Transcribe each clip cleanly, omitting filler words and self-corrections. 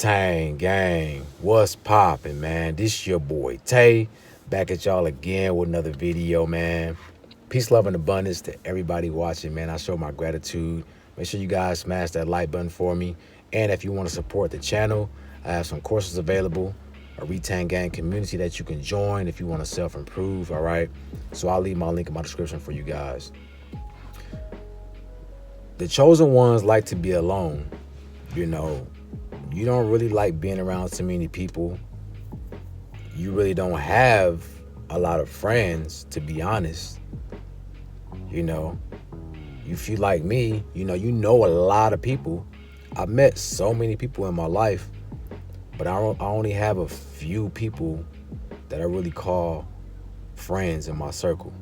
Detaching gang, what's poppin', man? This your boy Tay, back at y'all again with another video, man. Peace, love, and abundance to everybody watching, man. I show my gratitude. Make sure you guys smash that like button for me. And if you want to support the channel, I have some courses available, a Retain Gang community that you can join if you want to self-improve, all right? So I'll leave my link in my description for you guys. The chosen ones like to be alone, you know. You don't really like being around too many people. You really don't have a lot of friends, to be honest. You know, if you like me, you know a lot of people. I've met so many people in my life, but I only have a few people that I really call friends in my circle.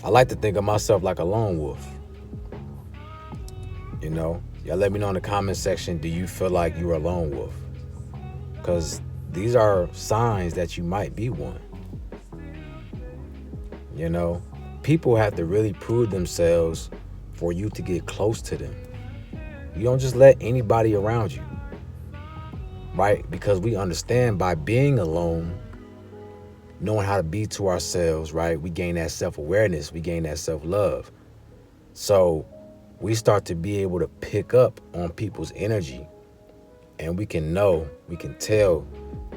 I like to think of myself like a lone wolf. You know, y'all let me know in the comment section, do you feel like you're a lone wolf? Because these are signs that you might be one. You know, people have to really prove themselves for you to get close to them. You don't just let anybody around you, right? Because we understand by being alone, knowing how to be to ourselves, right? We gain that self-awareness, we gain that self-love. So we start to be able to pick up on people's energy, and we can tell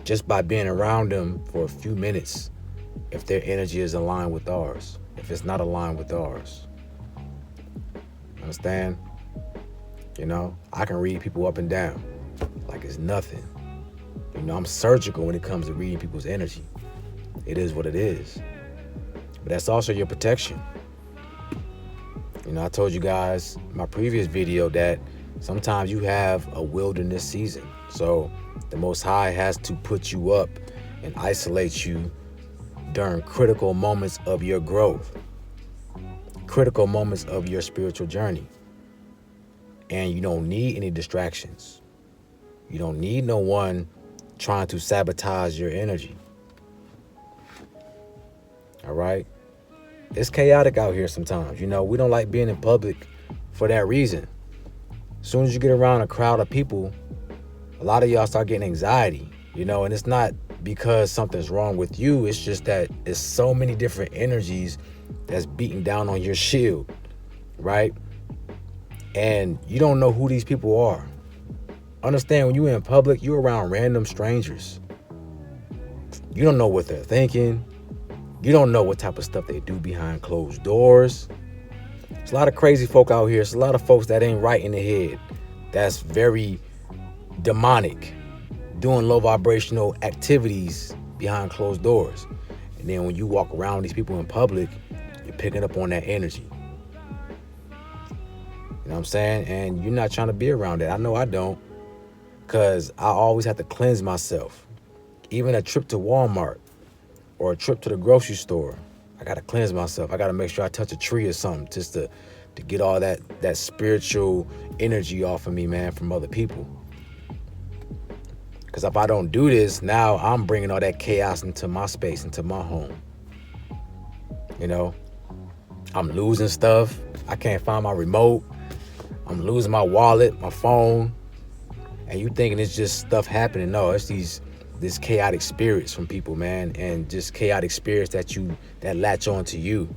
just by being around them for a few minutes if their energy is aligned with ours, if it's not aligned with ours. Understand? You know, I can read people up and down like it's nothing. You know, I'm surgical when it comes to reading people's energy. It is what it is. But that's also your protection. You know, I told you guys in my previous video that sometimes you have a wilderness season. So the Most High has to put you up and isolate you during critical moments of your growth, critical moments of your spiritual journey. And you don't need any distractions. You don't need no one trying to sabotage your energy. All right? It's chaotic out here sometimes. You know, we don't like being in public for that reason. As soon as you get around a crowd of people, a lot of y'all start getting anxiety, you know, and it's not because something's wrong with you. It's just that it's so many different energies that's beating down on your shield, right? And you don't know who these people are. Understand, when you're in public, you're around random strangers. You don't know what they're thinking. You don't know what type of stuff they do behind closed doors. There's a lot of crazy folk out here. There's a lot of folks that ain't right in the head. That's very demonic, doing low vibrational activities behind closed doors. And then when you walk around these people in public, you're picking up on that energy. You know what I'm saying? And you're not trying to be around that. I know I don't, because I always have to cleanse myself. Even a trip to Walmart or a trip to the grocery store, I gotta cleanse myself. I gotta make sure I touch a tree or something just to get all that spiritual energy off of me, man, from other people. Because if I don't do this, now I'm bringing all that chaos into my space, into my home. You know, I'm losing stuff. I can't find my remote. I'm losing my wallet, my phone. And you thinking it's just stuff happening. No, it's this chaotic spirits from people, man, and just chaotic spirits that latch on to you,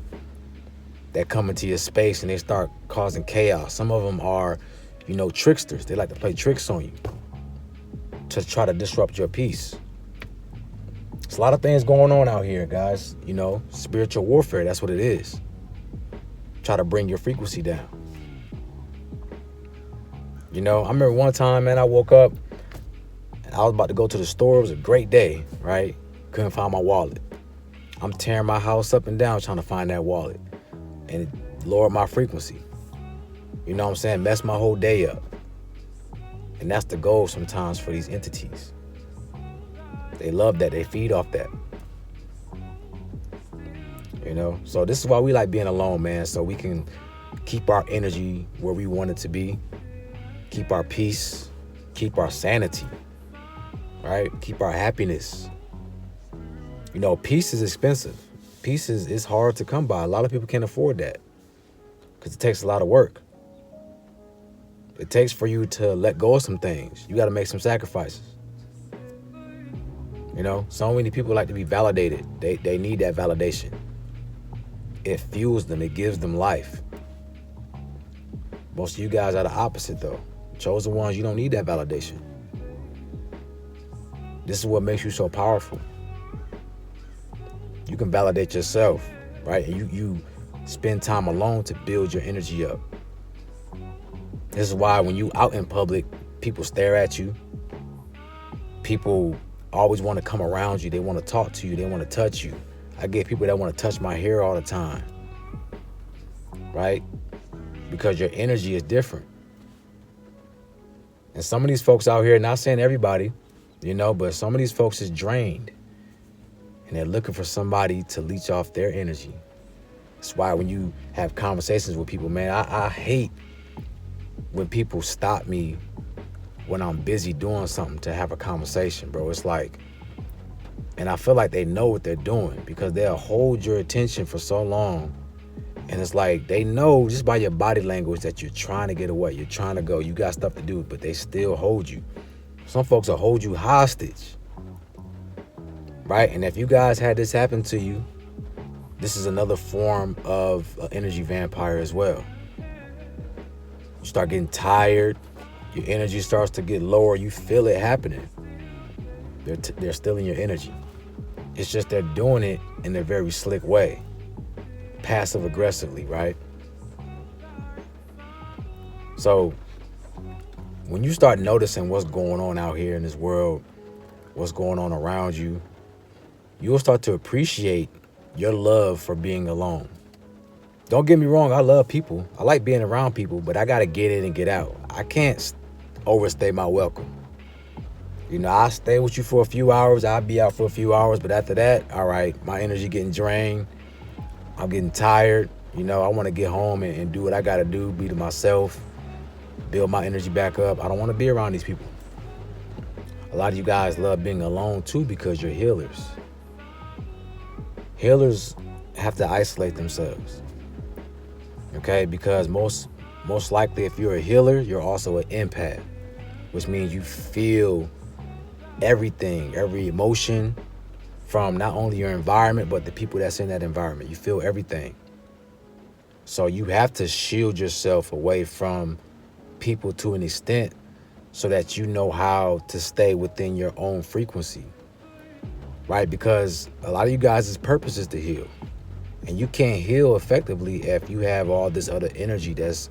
that come into your space and they start causing chaos. Some of them are, you know, tricksters. They like to play tricks on you to try to disrupt your peace. There's a lot of things going on out here, guys. You know, spiritual warfare, that's what it is. Try to bring your frequency down. You know, I remember one time, man, I woke up, I was about to go to the store. It was a great day, right? Couldn't find my wallet. I'm tearing my house up and down trying to find that wallet. And it lowered my frequency. You know what I'm saying? Messed my whole day up. And that's the goal sometimes for these entities. They love that. They feed off that. You know? So this is why we like being alone, man. So we can keep our energy where we want it to be. Keep our peace. Keep our sanity. Right? Keep our happiness. You know, peace is expensive. Peace is hard to come by. A lot of people can't afford that because it takes a lot of work. It takes for you to let go of some things. You got to make some sacrifices. You know, so many people like to be validated. They need that validation. It fuels them. It gives them life. Most of you guys are the opposite, though. Chosen ones, you don't need that validation. This is what makes you so powerful. You can validate yourself, right? And you spend time alone to build your energy up. This is why when you out in public, people stare at you. People always want to come around you. They want to talk to you. They want to touch you. I get people that want to touch my hair all the time, right? Because your energy is different. And some of these folks out here, not saying everybody, you know, but some of these folks is drained. And they're looking for somebody to leech off their energy. That's why when you have conversations with people, man, I hate when people stop me when I'm busy doing something to have a conversation, bro. It's like, and I feel like they know what they're doing because they'll hold your attention for so long. And it's like they know just by your body language that you're trying to get away. You're trying to go. You got stuff to do, but they still hold you. Some folks will hold you hostage, right? And if you guys had this happen to you, this is another form of an energy vampire as well. You start getting tired. Your energy starts to get lower. You feel it happening. They're stealing your energy. It's just they're doing it in a very slick way. Passive aggressively, right? So when you start noticing what's going on out here in this world, what's going on around you, you'll start to appreciate your love for being alone. Don't get me wrong, I love people. I like being around people, but I got to get in and get out. I can't overstay my welcome. You know, I'll stay with you for a few hours. I'll be out for a few hours, but after that, all right, my energy getting drained. I'm getting tired. You know, I want to get home and do what I got to do, be to myself, build my energy back up. I don't want to be around these people. A lot of you guys love being alone too because you're healers. Healers have to isolate themselves. Okay, because most likely if you're a healer, you're also an empath, which means you feel everything, every emotion from not only your environment, but the people that's in that environment. You feel everything. So you have to shield yourself away from people to an extent so that you know how to stay within your own frequency, right? Because a lot of you guys' purpose is to heal. And you can't heal effectively if you have all this other energy that's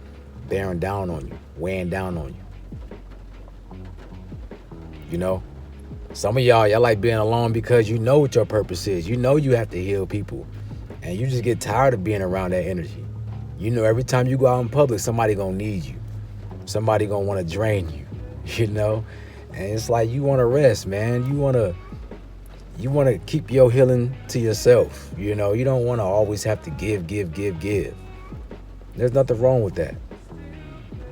bearing down on you, weighing down on you. You know? Some of y'all like being alone because you know what your purpose is. You know you have to heal people. And you just get tired of being around that energy. You know every time you go out in public, somebody gonna need you. Somebody gonna want to drain you, you know? And it's like you want to rest, man. You want to keep your healing to yourself. You know, you don't want to always have to give. There's nothing wrong with that.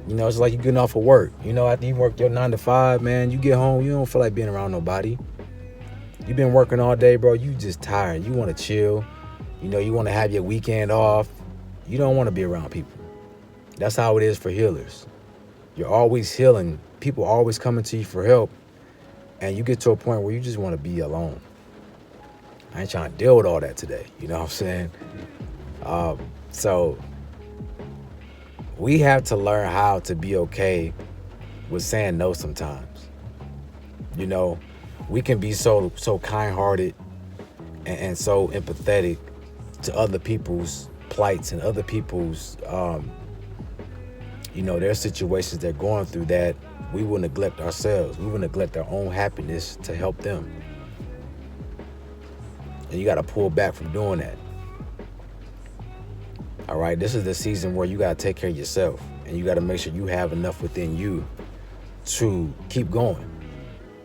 You know, it's like you getting off of work. You know, after you work your 9 to 5, man, you get home, you don't feel like being around nobody. You've been working all day, bro. You just tired. You want to chill. You know, you want to have your weekend off. You don't want to be around people. That's how it is for healers. You're always healing. People always coming to you for help. And you get to a point where you just want to be alone. I ain't trying to deal with all that today. You know what I'm saying? So we have to learn how to be okay with saying no sometimes. You know, we can be so kind-hearted and so empathetic to other people's plights and other people's, you know, their situations they're going through that we will neglect ourselves. We will neglect our own happiness to help them. And you got to pull back from doing that. All right, this is the season where you got to take care of yourself and you got to make sure you have enough within you to keep going.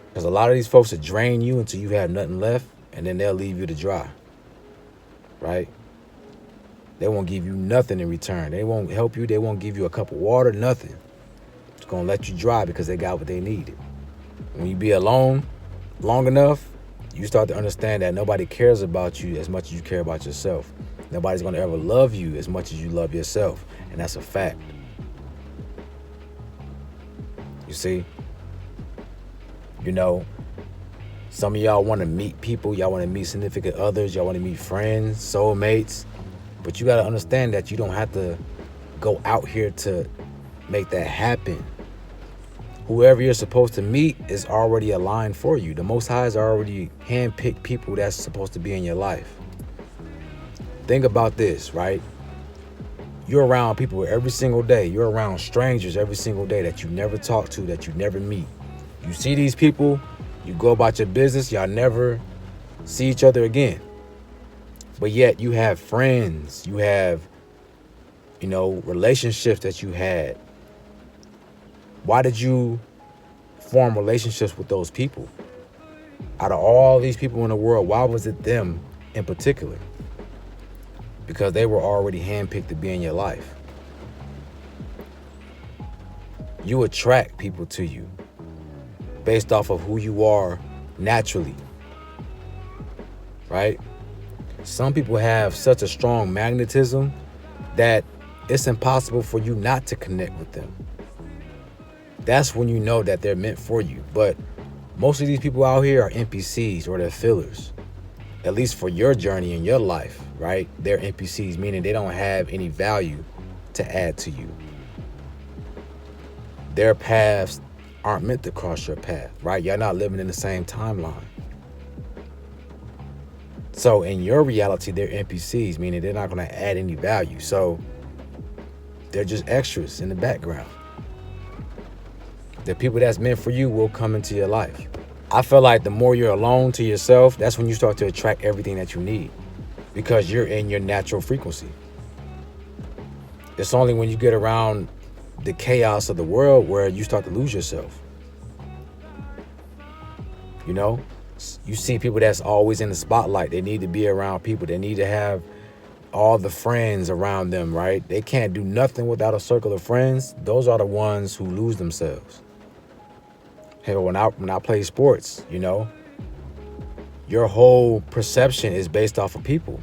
Because a lot of these folks will drain you until you have nothing left and then they'll leave you to dry. Right? They won't give you nothing in return. They won't help you. They won't give you a cup of water, nothing. It's going to let you dry because they got what they needed. When you be alone long enough, you start to understand that nobody cares about you as much as you care about yourself. Nobody's going to ever love you as much as you love yourself. And that's a fact. You see? You know, some of y'all want to meet people, y'all want to meet significant others, y'all want to meet friends, soulmates, but you got to understand that you don't have to go out here to make that happen. Whoever you're supposed to meet is already aligned for you. The Most High has already handpicked people that's supposed to be in your life. Think about this, right? You're around people every single day. You're around strangers every single day that you never talk to, that you never meet. You see these people, you go about your business, y'all never see each other again. But yet you have friends, you have, relationships that you had. Why did you form relationships with those people? Out of all these people in the world, why was it them in particular? Because they were already handpicked to be in your life. You attract people to you based off of who you are naturally, right? Some people have such a strong magnetism that it's impossible for you not to connect with them. That's when you know that they're meant for you. But most of these people out here are NPCs, or they're fillers. At least for your journey in your life, right? They're NPCs, meaning they don't have any value to add to you. Their paths aren't meant to cross your path, right? You're not living in the same timeline. So in your reality, they're NPCs, meaning they're not going to add any value. So they're just extras in the background. The people that's meant for you will come into your life. I feel like the more you're alone to yourself, that's when you start to attract everything that you need, because you're in your natural frequency. It's only when you get around the chaos of the world where you start to lose yourself. You see people that's always in the spotlight. They need to be around people. They need to have all the friends around them, right? They can't do nothing without a circle of friends. Those are the ones who lose themselves. Hey, when I play sports, your whole perception is based off of people.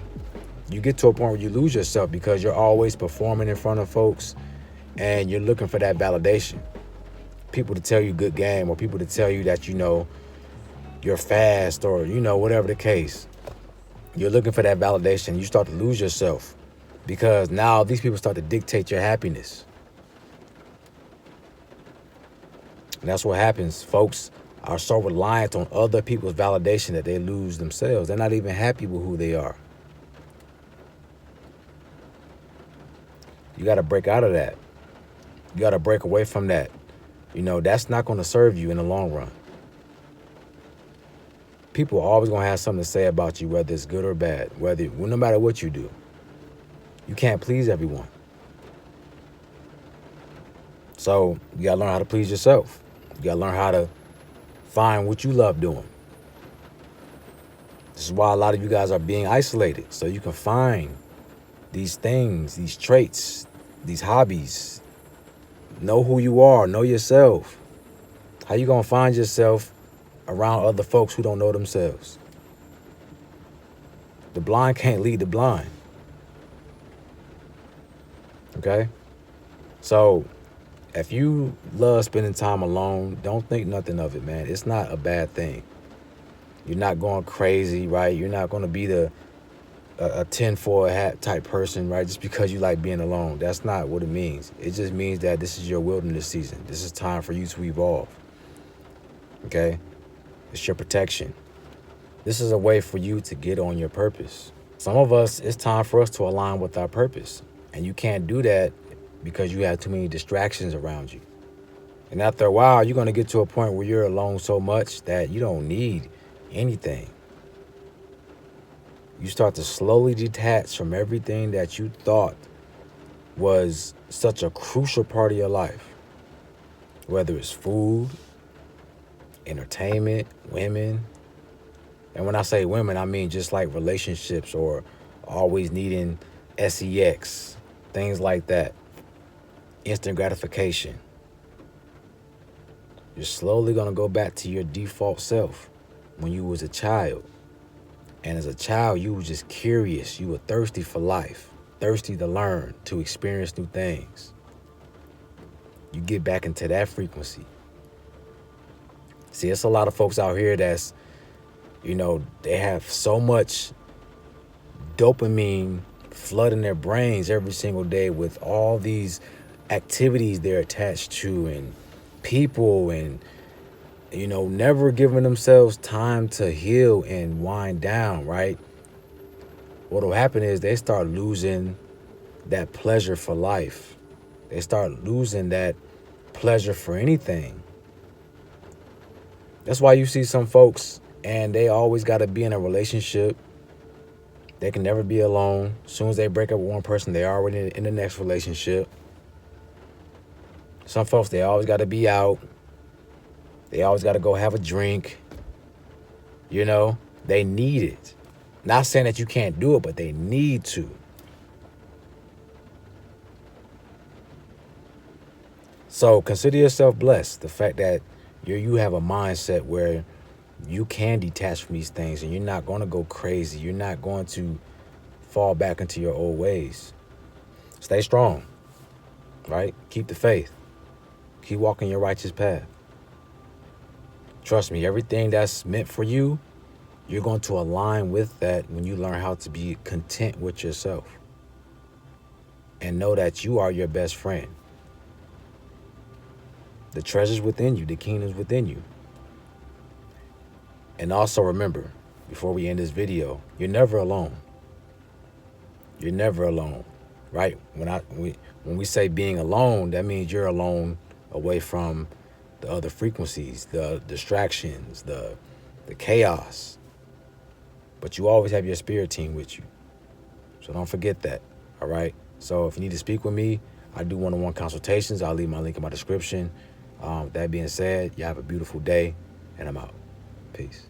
You get to a point where you lose yourself because you're always performing in front of folks and you're looking for that validation. People to tell you good game, or people to tell you that, you're fast, or, whatever the case. You're looking for that validation. You start to lose yourself because now these people start to dictate your happiness. And that's what happens. Folks are so reliant on other people's validation that they lose themselves. They're not even happy with who they are. You got to break out of that. You got to break away from that. That's not going to serve you in the long run. People are always going to have something to say about you, whether it's good or bad, no matter what you do. You can't please everyone. So you got to learn how to please yourself. You got to learn how to find what you love doing. This is why a lot of you guys are being isolated, so you can find these things, these traits, these hobbies. Know who you are, know yourself. How you going to find yourself around other folks who don't know themselves? The blind can't lead the blind. Okay? So if you love spending time alone, don't think nothing of it, man. It's not a bad thing. You're not going crazy, right? You're not going to be a tinfoil hat type person, right? Just because you like being alone. That's not what it means. It just means that this is your wilderness season. This is time for you to evolve. Okay? It's your protection. This is a way for you to get on your purpose. Some of us, it's time for us to align with our purpose. And you can't do that because you have too many distractions around you. And after a while, you're going to get to a point where you're alone so much that you don't need anything. You start to slowly detach from everything that you thought was such a crucial part of your life. Whether it's food, entertainment, women. And when I say women, I mean just like relationships, or always needing sex, things like that. Instant gratification. You're slowly going to go back to your default self when you was a child. And as a child, you were just curious. You were thirsty for life, thirsty to learn, to experience new things. You get back into that frequency. See, it's a lot of folks out here that's, they have so much dopamine flooding their brains every single day with all these activities they're attached to and people and, never giving themselves time to heal and wind down, right? What'll happen is they start losing that pleasure for life. They start losing that pleasure for anything. That's why you see some folks and they always got to be in a relationship. They can never be alone. As soon as they break up with one person, they're already in the next relationship. Some folks, they always got to be out. They always got to go have a drink. They need it. Not saying that you can't do it, but they need to. So consider yourself blessed. The fact that you have a mindset where you can detach from these things and you're not going to go crazy. You're not going to fall back into your old ways. Stay strong, right? Keep the faith. Keep walking your righteous path. Trust me, everything that's meant for you, you're going to align with that when you learn how to be content with yourself. And know that you are your best friend. The treasure's within you. The kingdom's within you. And also remember, before we end this video, you're never alone. You're never alone, right? When we say being alone, that means you're alone away from the other frequencies, the distractions, the chaos. But you always have your spirit team with you. So don't forget that, all right? So if you need to speak with me, I do one-on-one consultations. I'll leave my link in my description. With that being said, you have a beautiful day, and I'm out. Peace.